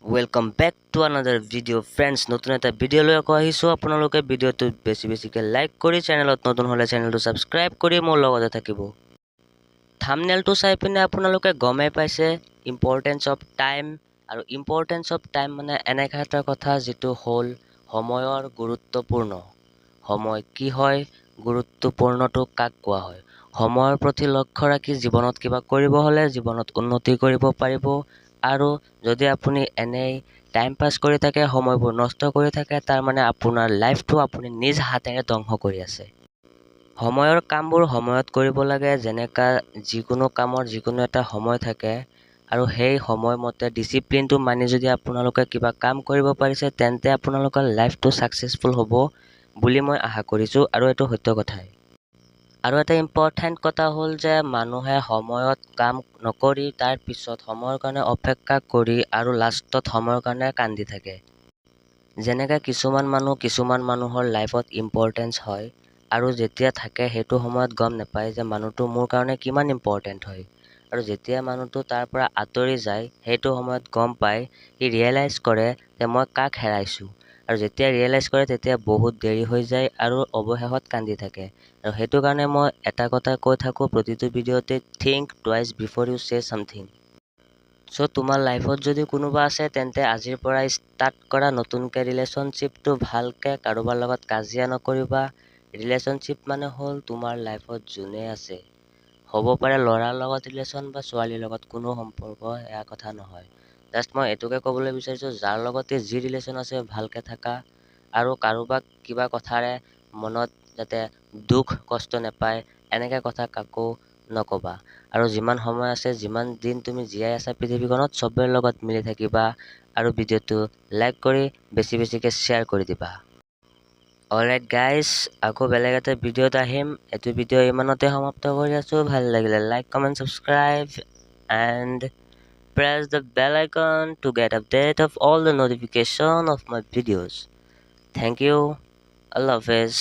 Welcome back to another video friends নতুন এটা video লৈ আকৌ আহিছো আপোনালোকে ভিডিওটো বেছিকে লাইক কৰি চেনেলত নতুন হলে চেনেলটো সাবস্ক্ৰাইব কৰি মোৰ লগতে থাকিব থাম্বনেলটো চাই পিনে আপোনালোকে গমে পাইছে ইম্পৰ্টেন্স অফ টাইম আৰু ইম্পৰ্টেন্স অফ টাইম মানে এনেকা এটা কথা যেটো হল সময়ৰ গুৰুত্বপূৰ্ণ সময় কি হয় গুৰুত্বপূৰ্ণটো কাক কোৱা হয় সময়ৰ প্ৰতি লক্ষ্য ৰাখি জীৱনত কিবা কৰিব হলে জীৱনত উন্নতি কৰিব পাৰিব আৰু যদি আপুনি এনেই টাইম পাস কৰি থাকে সময়বোৰ নষ্ট কৰি থাকে তাৰ মানে আপোনাৰ লাইফটো আপুনি নিজ হাতেৰে ধ্বংস কৰি আছে সময়ৰ কামবোৰ সময়ত কৰিব লাগে যেনেকা যিকোনো কামৰ যিকোনো এটা সময় থাকে আৰু সেই সময়মতে ডিসিপ্লিনটো মানি যদি আপোনালোকে কিবা কাম কৰিব পাৰিছে তেন্তে আপোনালোকৰ লাইফটো সাকসেসফুল হ'ব বুলি মই আশা কৰিছো আৰু এটো সত্য কথাই আৰু এটা ইম্পৰ্টেন্ট কথা হ'ল যে মানুহে সময়ত কাম নকৰি তাৰ পিছত সময়ৰ কাৰণে অপেক্ষা কৰি আৰু লাষ্টত সময়ৰ কাৰণে কান্দি থাকে যেনেকা কিছুমান মানুহৰ লাইফত ইম্পৰ্টেন্স হয় আৰু যেতিয়া থাকে হেতু সময়ত গম নাপায় যে মানুহটো মোৰ কাৰণে কিমান ইম্পৰ্টেন্ট হয় আৰু যেতিয়া মানুহটো তাৰ পৰা আঁতৰি যায় হেতু সময়ত গম পায় হি ৰিয়েলাইজ কৰে যে মই কাক হেৰাইছো আৰু যেতিয়া ৰিয়েলাইজ কৰে তেতিয়া বহুত দেৰি হৈ যায় আৰু অৱশেষত কান্দি থাকে আৰু হেতু কাৰণে মই এটা কথা কৈ থাকো প্ৰতিটো ভিডিওতে think twice before you say something so তোমাৰ লাইফত যদি কোনোবা আছে তেন্তে আজিৰ পৰা ষ্টাৰ্ট কৰা নতুনকে ৰিলেশনশ্বিপটো ভালকে কাৰোবাৰ লগত কাজিয়া নকৰিবা ৰিলেশনশ্বিপ মানে হ'ল তোমাৰ লাইফত যোনে আছে হ'ব পাৰে লৰাৰ লগত ৰিলেশন বা ছোৱালীৰ লগত কোনো সম্পৰ্ক এয়া কথা নহয় জাস্ট মই এটোকে ক'বলৈ বিচাৰিছো যাৰ লগতে যি ৰিলেশন আছে ভালকে থাকা আৰু কাৰোবাক কিবা কথাৰে মনত যাতে দুখ কষ্ট নাপায় এনেকা কথা কাকো নকবা আৰু যিমান সময় আছে যিমান দিন তুমি জীয়াই আছা পৃথিৱীখনত সবৰ লগত মিলি থাকিবা আৰু ভিডিওটো লাইক কৰি বেছিকে শ্বেয়াৰ কৰি দিবা অলৰাইট গাইস আকৌ বেলেগ এটা ভিডিওত আহিম এটো ভিডিও ইমানতে সমাপ্ত কৰি আছো ভাল লাগিলে like comment subscribe and press the bell icon to get update of all the notification of my videos thank you Allah Hafiz